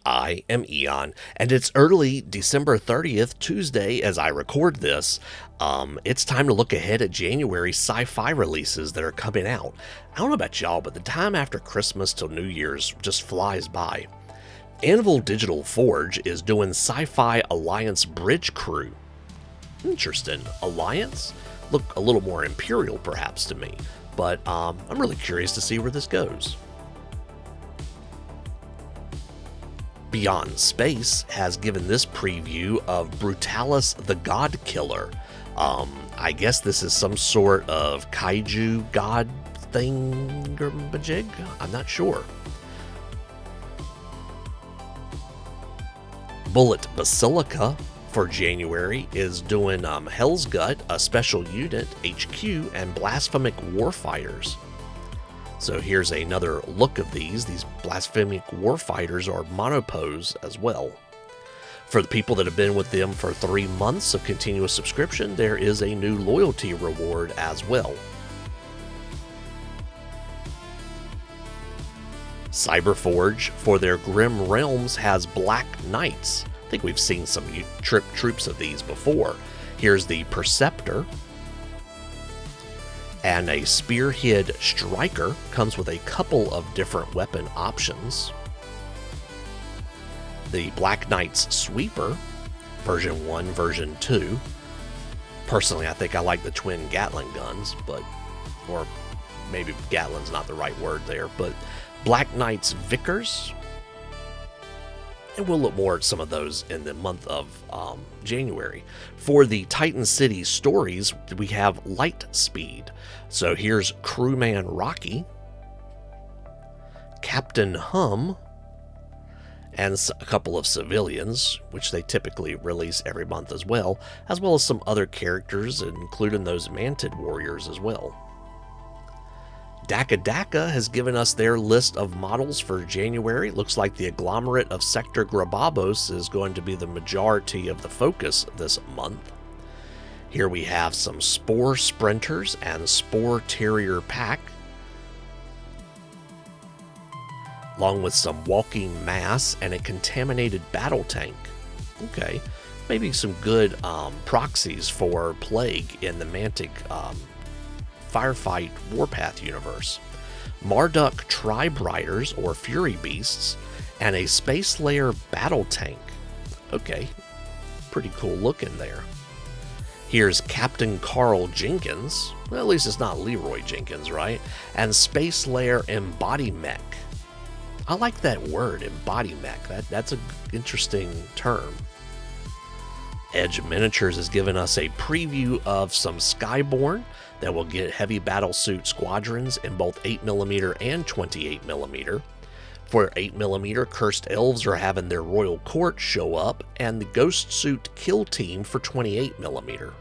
I am Eon, and it's early December 30th, Tuesday, as I record this. It's time to look ahead at January sci-fi releases that are coming out. I don't know about y'all, but the time after Christmas till New Year's just flies by. Anvil Digital Forge is doing Sci-Fi Alliance Bridge Crew. Interesting. Alliance? Look a little more Imperial, perhaps, to me, but I'm really curious to see where this goes. Beyond Space has given this preview of Brutalis the God Killer. I guess this is some sort of kaiju god thingamajig? I'm not sure. Bullet Basilica for January is doing Hell's Gut, a special unit, HQ, and Blasphemic Warfighters. So here's another look of these. These Blasphemic Warfighters are monopose as well. For the people that have been with them for 3 months of continuous subscription, there is a new loyalty reward as well. Cyberforge for their Grim Realms has Black Knights. I think we've seen some troops of these before. Here's the Perceptor. And a Spearhead Striker comes with a couple of different weapon options. The Black Knight's Sweeper, version 1, version 2. Personally, I think I like the twin Gatling guns, or maybe Gatling's not the right word there, but Black Knight's Vickers. And we'll look more at some of those in the month of January. For the Titan City stories, we have Light Speed. So here's Crewman Rocky, Captain Hum, and a couple of civilians, which they typically release every month as well as some other characters, including those Mantic Warriors as well. Dakka Dakka has given us their list of models for January. Looks like the agglomerate of Sector Grababos is going to be the majority of the focus this month. Here we have some Spore Sprinters and Spore Terrier Pack, along with some Walking Mass and a Contaminated Battle Tank. Okay, maybe some good proxies for Plague in the Mantic Firefight Warpath universe. Marduk Tribe Riders or Fury Beasts, and a Space Layer Battle Tank. Okay, pretty cool looking there. Here's Captain Carl Jenkins. Well, at least it's not Leroy Jenkins, right? And Space Layer Embody Mech. I like that word, Embody Mech. That's an interesting term. Edge Miniatures has given us a preview of some Skyborn that will get heavy battlesuit squadrons in both 8mm and 28mm. For 8mm, Cursed Elves are having their Royal Court show up, and the Ghost Suit Kill Team for 28mm.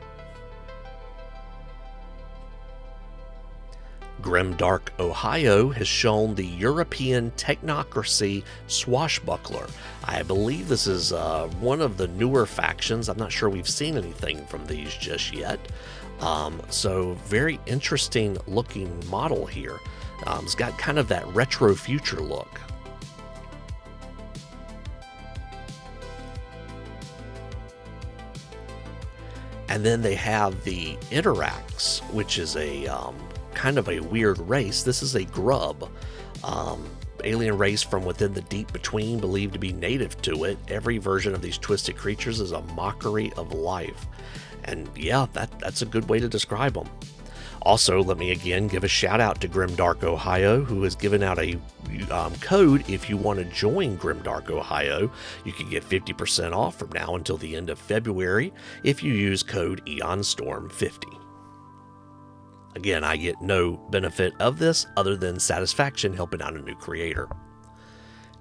Grimdark Ohio has shown the European Technocracy Swashbuckler. I believe this is one of the newer factions. I'm not sure we've seen anything from these just yet. So very interesting looking model here. It's got kind of that retro future look. And then they have the Iterax, which is a kind of a weird race. This is a grub, alien race from within the deep between, believed to be native to it. Every version of these twisted creatures is a mockery of life. And yeah, that's a good way to describe them. Also, let me again give a shout out to Grimdark Ohio, who has given out a code. If you want to join Grimdark Ohio, you can get 50% off from now until the end of February if you use code EONSTORM50. Again, I get no benefit of this other than satisfaction helping out a new creator.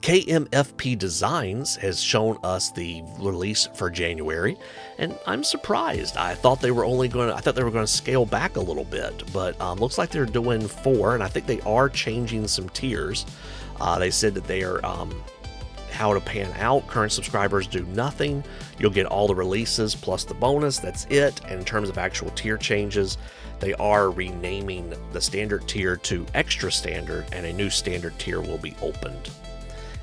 KMFP Designs has shown us the release for January, and I'm surprised. I thought they were going to scale back a little bit, but looks like they're doing 4, and I think they are changing some tiers. They said that they are how to pan out. Current subscribers do nothing. You'll get all the releases plus the bonus. That's it. And in terms of actual tier changes, they are renaming the standard tier to extra standard, and a new standard tier will be opened.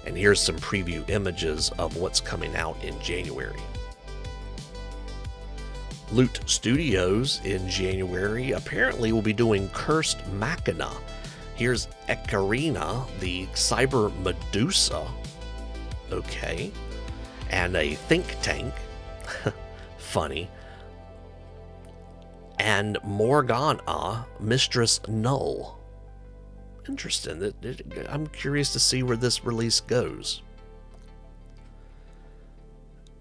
And here's some preview images of what's coming out in January. Loot Studios in January apparently will be doing Cursed Machina. Here's Ekarina, the Cyber Medusa. Okay. And a Think Tank. Funny. And Morgana, Mistress Null. Interesting. I'm curious to see where this release goes.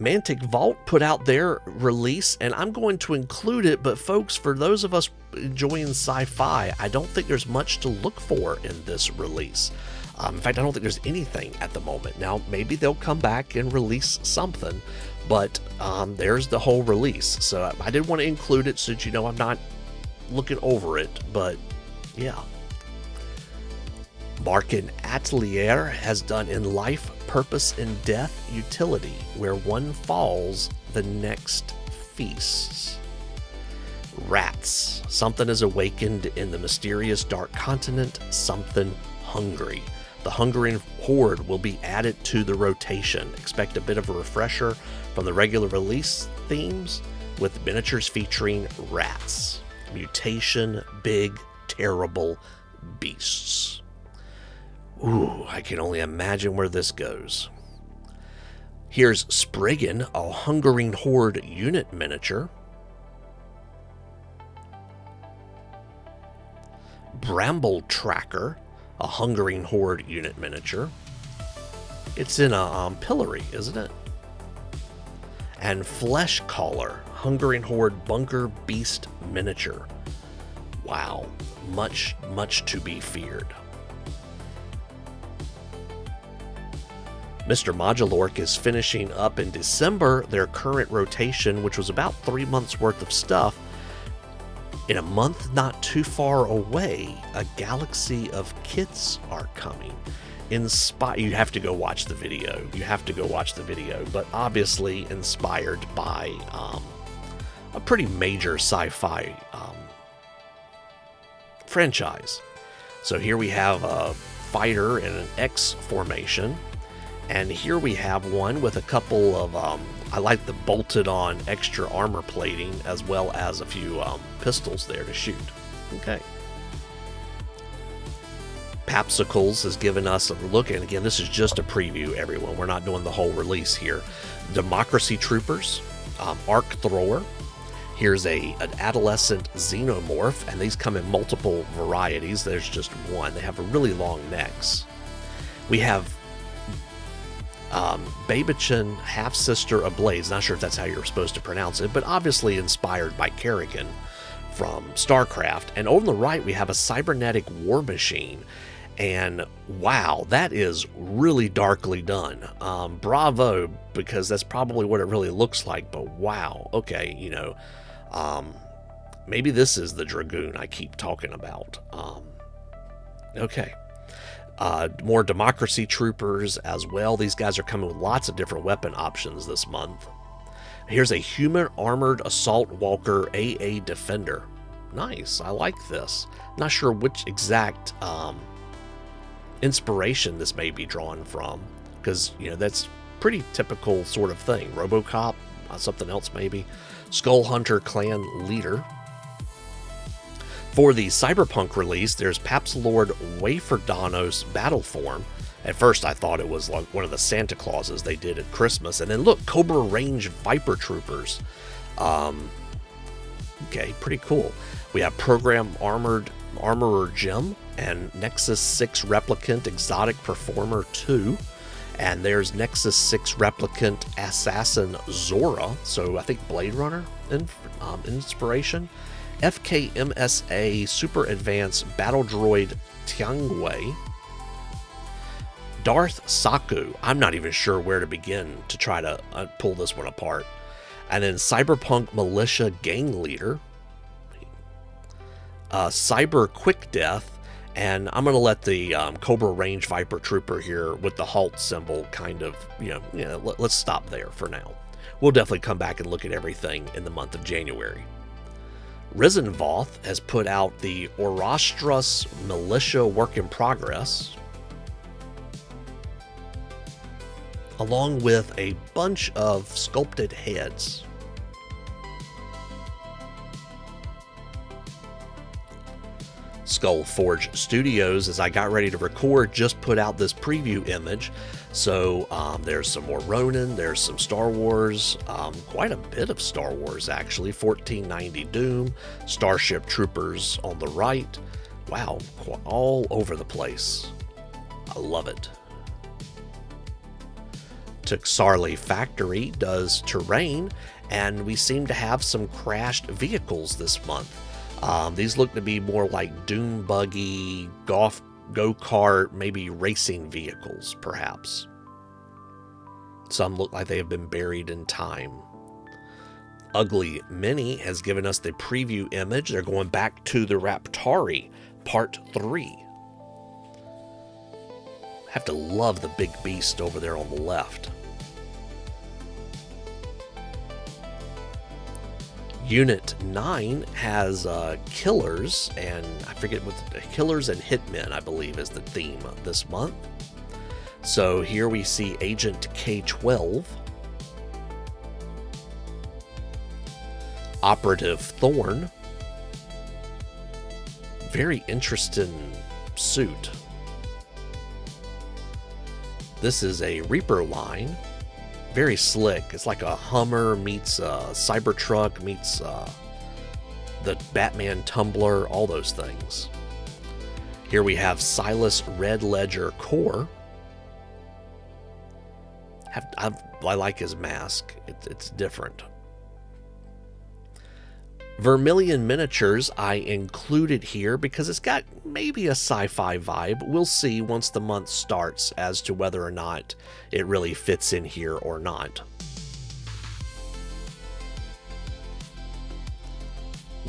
Mantic Vault put out their release, and I'm going to include it, but folks, for those of us enjoying sci-fi, I don't think there's much to look for in this release. In fact, I don't think there's anything at the moment. Now, maybe they'll come back and release something, but there's the whole release. So I did want to include it since, you know, I'm not looking over it, but yeah. Marchen Atelier has done In Life, Purpose, in Death, Utility. Where one falls, the next feasts. Rats. Something is awakened in the mysterious dark continent. Something hungry. The hungering horde will be added to the rotation. Expect a bit of a refresher from the regular release themes with miniatures featuring rats. Mutation, big, terrible beasts. Ooh, I can only imagine where this goes. Here's Spriggan, a hungering horde unit miniature. Bramble Tracker, a hungering horde unit miniature. It's in a pillory, isn't it? And Flesh Caller, hungering horde bunker beast miniature. Wow, much to be feared. Mr. Modulork is finishing up in December their current rotation, which was about 3 months worth of stuff. In a month not too far away, a galaxy of kits are coming. You have to go watch the video. You have to go watch the video, but obviously inspired by a pretty major sci-fi franchise. So here we have a fighter in an X formation. And here we have one with a couple of, I like the bolted on extra armor plating, as well as a few pistols there to shoot. Okay. Papsikels has given us a look, and again, this is just a preview, everyone. We're not doing the whole release here. Democracy Troopers, Arc Thrower. Here's an adolescent xenomorph, and these come in multiple varieties. There's just one. They have really long necks. We have Babichin, half-sister of Blaze. Not sure if that's how you're supposed to pronounce it, but obviously inspired by Kerrigan from StarCraft. And over on the right, we have a cybernetic war machine. And wow, that is really darkly done. Bravo, because that's probably what it really looks like. But wow, okay, you know, maybe this is the Dragoon I keep talking about. Okay. More Democracy Troopers as well. These guys are coming with lots of different weapon options this month. Here's a Human Armored Assault Walker AA Defender. Nice, I like this. Not sure which exact inspiration this may be drawn from, because, you know, that's pretty typical sort of thing. RoboCop, something else maybe. Skull Hunter Clan Leader. For the Cyberpunk release, there's Papsilord Waferdanos Battle Form. At first, I thought it was like one of the Santa Clauses they did at Christmas. And then look, Cobra Range Viper Troopers. Okay, pretty cool. We have Program Armorer Jim and Nexus 6 Replicant Exotic Performer 2. And there's Nexus 6 Replicant Assassin Zora. So I think Blade Runner inspiration. FKMSA Super Advanced Battle Droid Tiangwei. Darth Saku. I'm not even sure where to begin to try to pull this one apart. And then Cyberpunk Militia Gang Leader. Cyber Quick Death. And I'm going to let the Cobra Range Viper Trooper here with the halt symbol kind of, let's stop there for now. We'll definitely come back and look at everything in the month of January. Rizzenvoth has put out the Orostras Militia Work in Progress. along with a bunch of sculpted heads. Skullforge Studios, as I got ready to record, just put out this preview image. So there's some more Ronin, there's some Star Wars, quite a bit of Star Wars actually. 1490 Doom, Starship Troopers on the right. Wow, all over the place. I love it. Txarli Factory does terrain, and we seem to have some crashed vehicles this month. These look to be more like dune buggy, go-kart, maybe racing vehicles, perhaps. Some look like they have been buried in time. UGLYmini has given us the preview image. They're going back to the Raptari, Part 3. Have to love the big beast over there on the left. Unit 9 has killers, and I forget what killers and hitmen, I believe, is the theme this month. So here we see Agent K-12, Operative Thorn, very interesting suit. This is a Reaper line. Very slick. It's like a Hummer meets a Cybertruck meets the Batman Tumbler, all those things. Here we have Silas Red Ledger Core. I like his mask. It's different. Vermillion Miniatures I included here because it's got maybe a sci-fi vibe. We'll see once the month starts as to whether or not it really fits in here or not.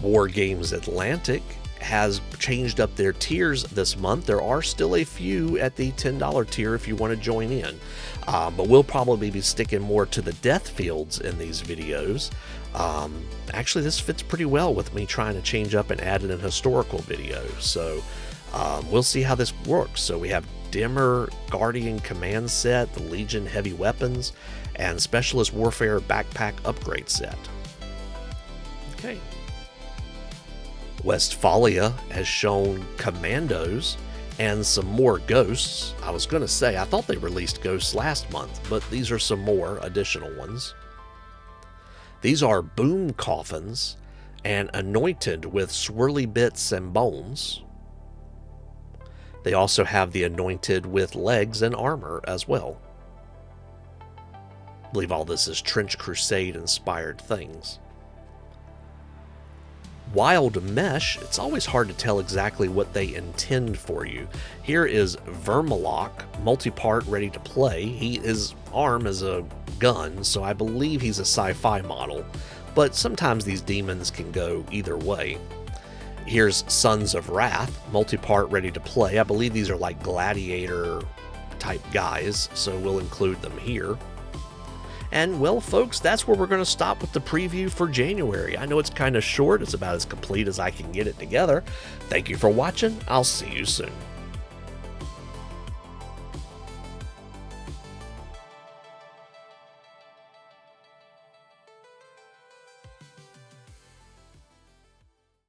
Wargames Atlantic has changed up their tiers this month. There are still a few at the $10 tier if you want to join in. But we'll probably be sticking more to the death fields in these videos. Actually, this fits pretty well with me trying to change up and add in a historical video. So we'll see how this works. So we have Dimmer Guardian Command Set, the Legion Heavy Weapons, and Specialist Warfare Backpack Upgrade Set. Okay. Westfalia has shown Commandos and some more Ghosts. I was going to say, I thought they released Ghosts last month, but these are some more additional ones. These are Boom Coffins and Anointed with Swirly Bits and Bones. They also have the Anointed with Legs and Armor as well. I believe all this is Trench Crusade inspired things. Wildmesh, it's always hard to tell exactly what they intend for you. Here is Vermillion, multi-part, ready to play. His arm is a gun, so I believe he's a Sci-Fi model, but sometimes these demons can go either way. Here's Sons of Wrath, multi-part, ready to play. I believe these are like gladiator type guys, so we'll include them here. And, well, folks, that's where we're going to stop with the preview for January. I know it's kind of short. It's about as complete as I can get it together. Thank you for watching. I'll see you soon.